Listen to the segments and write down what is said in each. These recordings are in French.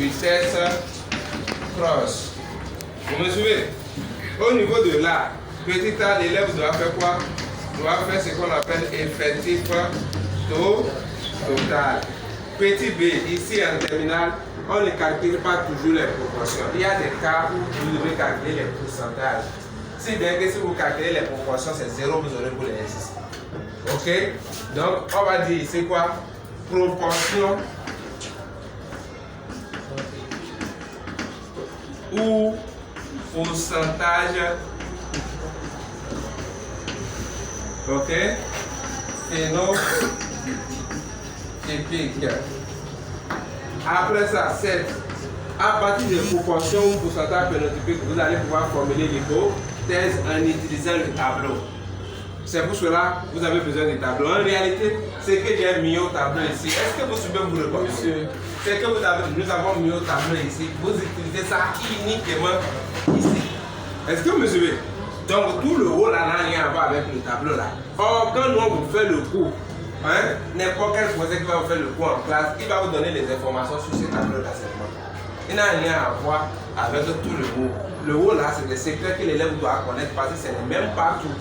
vitesse cross. Vous me suivez? Au niveau de là, petit a, l'élève doit faire quoi? Doit faire ce qu'on appelle effectif total. Petit b, ici en terminale, on ne calcule pas toujours les proportions. Il y a des cas où vous devez calculer les pourcentages. Si bien que si vous calculez les proportions, c'est 0, vous aurez pour les exercices. Ok? Donc, on va dire ici quoi? Proportion ou pourcentage. Ok? Phénotypique. Après ça, c'est à partir des proportions ou pourcentage phénotypique, vous allez pouvoir formuler l'hypothèse en utilisant le tableau. C'est pour cela que vous avez besoin du tableau. En réalité, c'est que j'ai mis au tableau ici. Est-ce que vous pouvez vous répondre? C'est que nous avons mis au tableau ici. Vous utilisez ça uniquement ici. Est-ce que vous me suivez? Donc tout le haut là n'a rien à voir avec le tableau là. Or, quand nous on vous fait le cours, hein, n'importe quel professeur qui va vous faire le cours en classe, il va vous donner les informations sur ce tableau là seulement. Il n'a rien à voir avec tout le haut. Le haut là, c'est des secrets que l'élève doit connaître parce que c'est le même partout.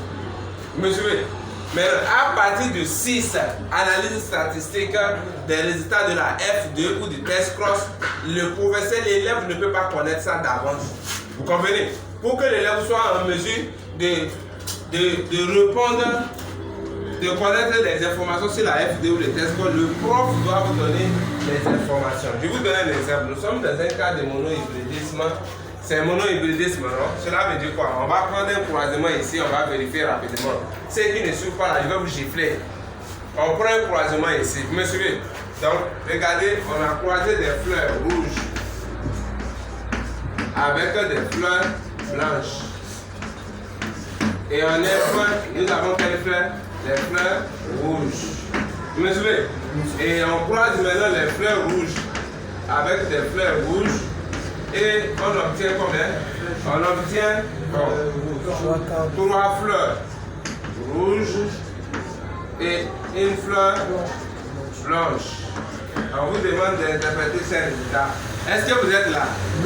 Vous me suivez? Mais à partir de 6, analyse statistique des résultats de la F2 ou du test cross, le professeur, l'élève ne peut pas connaître ça d'avance. Vous comprenez? Pour que l'élève soit en mesure de répondre, de connaître les informations sur la F2 ou le test cross, le prof doit vous donner les informations. Je vous donne un exemple. Nous sommes dans un cas de monohybridisme. C'est monohybridisme, non? Cela veut dire quoi? On va prendre un croisement ici, on va vérifier rapidement. Ceux qui ne suivent pas là, je vais vous gifler. On prend un croisement ici, vous me suivez? Donc, regardez, on a croisé des fleurs rouges avec des fleurs blanches. Et en F1, nous avons quelles fleurs? Les fleurs rouges. Vous me suivez? Et on croise maintenant les fleurs rouges avec des fleurs rouges. Et on obtient combien? On obtient 3 fleurs rouges et une fleur blanche. On vous demande d'interpréter ces résultats. Est-ce que vous êtes là?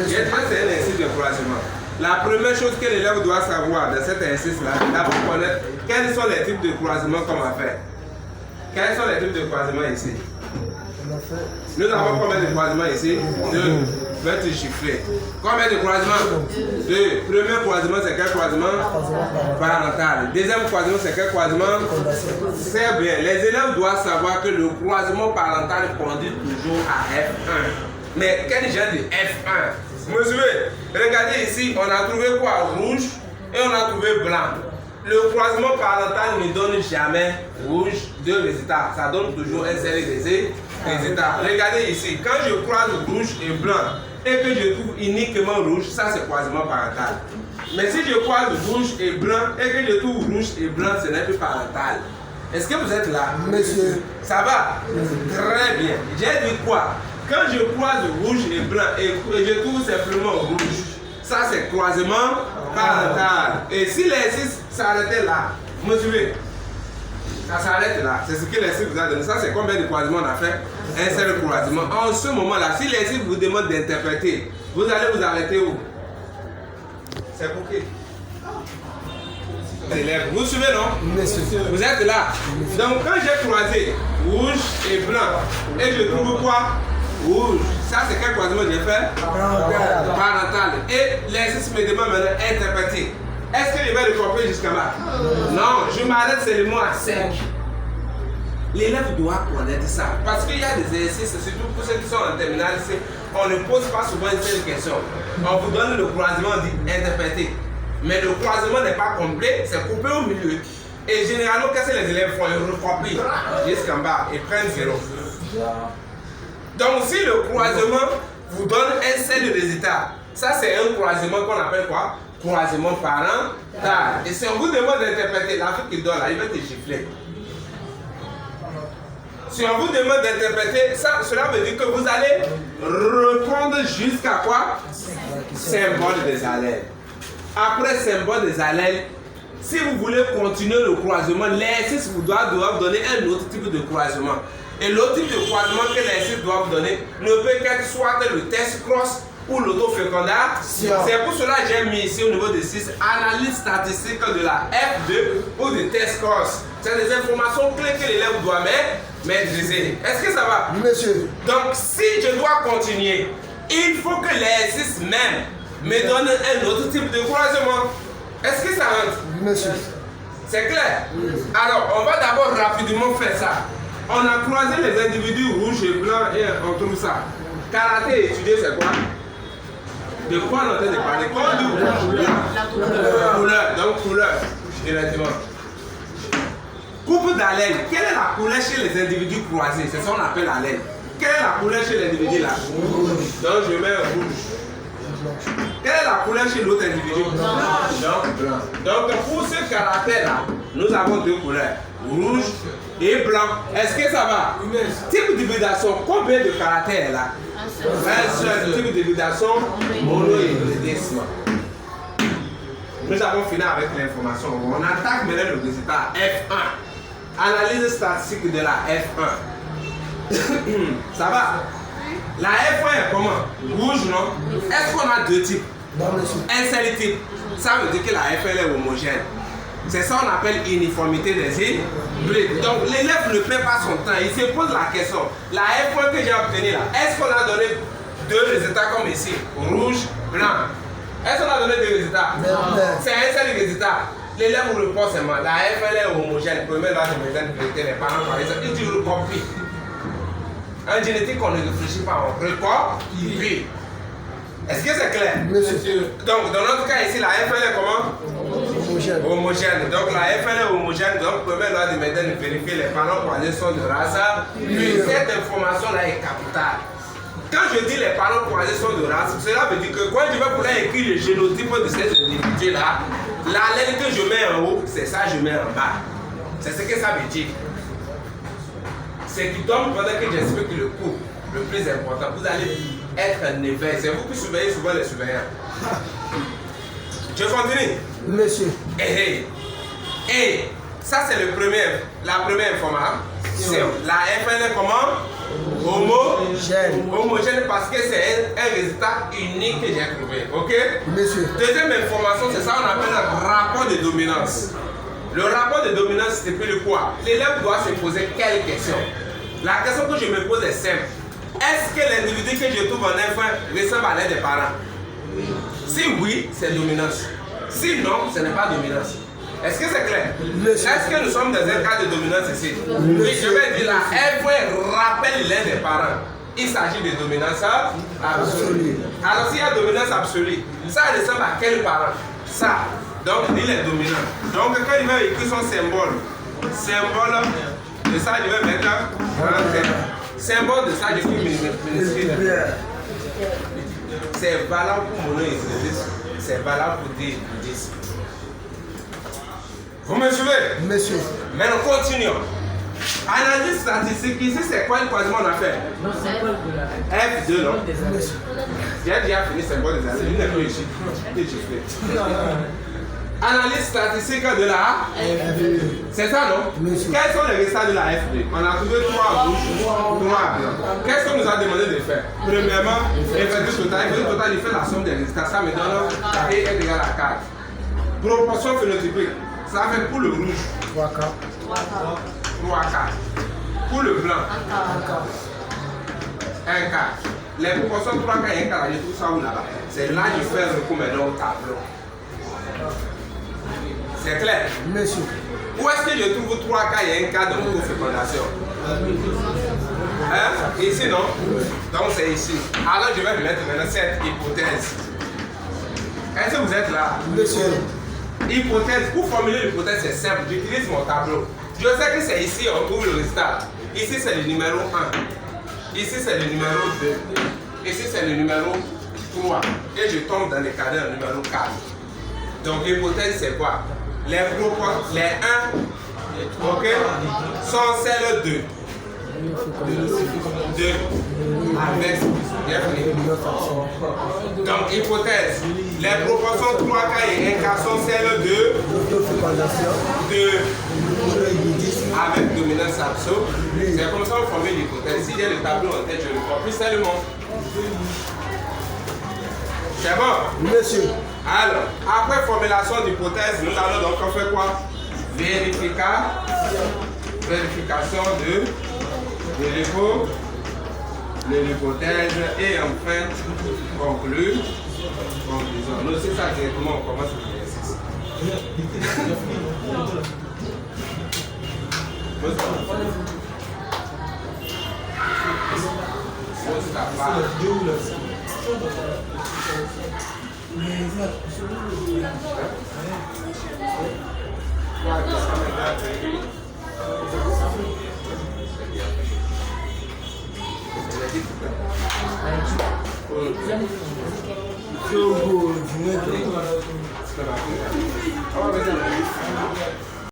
C'est un exercice de croisement. La première chose que l'élève doit savoir dans cet exercice-là, c'est d'abord connaître quels sont les types de croisements qu'on va faire. Quels sont les types de croisements ici? Nous avons combien de croisements ici? 2. Je vais te chiffrer. Combien de croisements? 2. Premier croisement, c'est quel croisement? Parental. Deuxième croisement, c'est quel croisement? C'est bien. Les élèves doivent savoir que le croisement parental conduit toujours à F1. Mais quel genre de F1? Vous me suivez? Regardez ici, on a trouvé quoi? Rouge et on a trouvé blanc. Le croisement parental ne donne jamais rouge de résultats. Ça donne toujours un seul résultat. Regardez ici, quand je croise rouge et blanc et que je trouve uniquement rouge, ça c'est croisement parental. Mais si je croise rouge et blanc et que je trouve rouge et blanc, ce n'est plus parental. Est-ce que vous êtes là? Monsieur. Ça va? Très bien. J'ai dit quoi? Quand je croise rouge et blanc et je trouve simplement rouge, ça c'est croisement parental. Et si l'exercice s'arrêtait là, vous me suivez? Ça s'arrête là. C'est ce que l'exercice vous a donné. Ça c'est combien de croisements on a fait? Un seul croisement. En ce moment-là, si l'exercice vous demande d'interpréter, vous allez vous arrêter où? C'est pour qui? Vous suivez, non? Monsieur. Vous êtes là. Donc quand j'ai croisé rouge et blanc, et je trouve quoi? Rouge. Ça c'est quel croisement j'ai fait? Parental. Et l'exercice me demande maintenant d'interpréter. Est-ce que je vais le comprendre jusqu'à là? Non, je m'arrête seulement à 5. L'élève doit connaître ça. Parce qu'il y a des exercices, surtout pour ceux qui sont en terminale, on ne pose pas souvent une seule question. On vous donne le croisement, on dit interpréter. Mais le croisement n'est pas complet, c'est coupé au milieu. Et généralement, qu'est-ce que les élèves font? Ils recopient jusqu'en bas et prennent 0. Donc si le croisement vous donne un seul résultat, ça c'est un croisement qu'on appelle quoi? Croisement parental. Et si on vous demande d'interpréter, l'Afrique qui donne là, il va te gifler. Si on vous demande d'interpréter, cela veut dire que vous allez répondre jusqu'à quoi? Symbole des allèles. Après symbole des allèles, si vous voulez continuer le croisement, l'exercice vous doit donner un autre type de croisement. Et l'autre type de croisement que les sites doivent donner ne peut qu'être soit le test cross ou l'autofécondation. C'est pour cela que j'ai mis ici au niveau de 6 analyse statistique de la F2 ou de test cross. C'est des informations clés que l'élève doit maîtriser. Est-ce que ça va? Oui, monsieur. Donc, si je dois continuer, il faut que l'exercice même me donne un autre type de croisement. Est-ce que ça rentre? Oui, monsieur. C'est clair? Oui. Alors, on va d'abord rapidement faire ça. On a croisé les individus rouges et blancs et on trouve ça. Karaté étudié, c'est quoi? De quoi on est en train de parler? Quand on dit rouge, blanc, couleur, donc couleur, directement. Coupe d'haleine. Quelle est la couleur chez les individus croisés? C'est ça qu'on appelle haleine. Quelle est la couleur chez l'individu là? Donc je mets rouge. Quelle est la couleur chez l'autre individu? Donc blanc. Donc pour ce caractère là, nous avons deux couleurs, rouge et blanc. Est-ce que ça va? Type d'hybridation, combien de caractères là? Un seul type d'hybridation, monohybridisme. Nous avons fini avec l'information. On attaque maintenant le résultat F1. Analyse statistique de la F1. Ça va? La F1 est comment? Rouge, non? Est-ce qu'on a deux types? Non, monsieur. Un seul type. Ça veut dire que la F1 est homogène. C'est ça qu'on appelle uniformité des hybrides. Donc l'élève ne perd pas son temps. Il se pose la question. La F1 que j'ai obtenue là, est-ce qu'on a donné deux résultats comme ici? Rouge, blanc. Est-ce qu'on a donné des résultats? C'est un seul résultat. L'élève vous répond seulement. La F1 est homogène. Premier là, je me donne les parents par exemple. Ils disent compris. En génétique, on ne réfléchit pas. On recopie. Est-ce que c'est clair? Monsieur. Donc, dans notre cas ici, la F1 est comment? Homogène. Homogène. Donc, la F1 est homogène. Donc, première loi de maintenant de vérifier les parents croisés sont de race. Puis, cette information-là est capitale. Quand je dis les parents croisés sont de race, cela veut dire que quand je vais pouvoir écrire le génotype de ces individus-là, la lettre que je mets en haut, c'est ça que je mets en bas. C'est ce que ça veut dire. C'est qui tombe pendant que j'explique le cours le plus important. Vous allez être en éveil. C'est vous qui surveillez souvent les surveillants. Je continue. Monsieur. Et ça c'est la première information. La F1 est comment? Homogène parce que c'est un résultat unique que j'ai trouvé. Ok? Monsieur. Deuxième information, c'est ça qu'on appelle un rapport de dominance. Le rapport de dominance stipule quoi? L'élève doit se poser quelle question? La question que je me pose est simple. Est-ce que l'individu que je trouve en F1 ressemble à l'aide des parents? Si oui, c'est dominance. Si non, ce n'est pas dominance. Est-ce que c'est clair? Est-ce que nous sommes dans un cas de dominance ici? Oui, je vais dire la F1 rappelle l'aide des parents. Il s'agit de dominance absolue. Alors s'il y a dominance absolue, ça ressemble à quel parent? Ça. Donc il est dominant. Donc quand il va écrire son symbole de ça, je vais mettre symbole de ça, je vais m'écrire. C'est valable pour monohybridisme, c'est valable pour dihybridisme. Vous me suivez? Monsieur. Maintenant continuons. Analyse statistique, ici c'est quoi le croisement on a fait? F2, non? J'ai déjà fini symbole des années, il n'est plus ici. Analyse statistique de la F2. C'est ça, non? Monsieur. Quels sont les résultats de la F2? On a trouvé 3 rouges, 3 blancs. Qu'est-ce qu'on nous a demandé de faire? Premièrement, effectif total. Effectif total, il fait la somme des résultats. Ça me donne K est égal à 4. Proportion phénotypique. Ça fait pour le rouge 3 K. 3 K. Pour le blanc 1 K. Les proportions 3 K et 1 K, je trouve ça où là-bas? C'est là que je fais recours maintenant au tableau. C'est clair? Monsieur. Où est-ce que je trouve 3 K et 1 K dans l'autofécondation? Hein? Ici, non? Donc c'est ici. Alors je vais mettre maintenant cette hypothèse. Est-ce que vous êtes là? Monsieur. Hypothèse, pour formuler l'hypothèse, c'est simple. J'utilise mon tableau. Je sais que c'est ici, on trouve le résultat. Ici, c'est le numéro 1. Ici, c'est le numéro 2. Ici, c'est le numéro 3. Et je tombe dans le cadre numéro 4. Donc, l'hypothèse, c'est quoi? Les 1, ok, sont celles 2. 2 avec donc hypothèse, les proportions 3K et 1K sont celles de avec dominance absolue. C'est comme ça qu'on forme l'hypothèse. Si j'ai le tableau en tête, je le remplis seulement. C'est bon? Monsieur. Alors, après formulation d'hypothèse, nous allons donc faire quoi? Vérification de l'hypothèse et enfin conclusion. Nous, c'est ça directement, on commence l'exercice.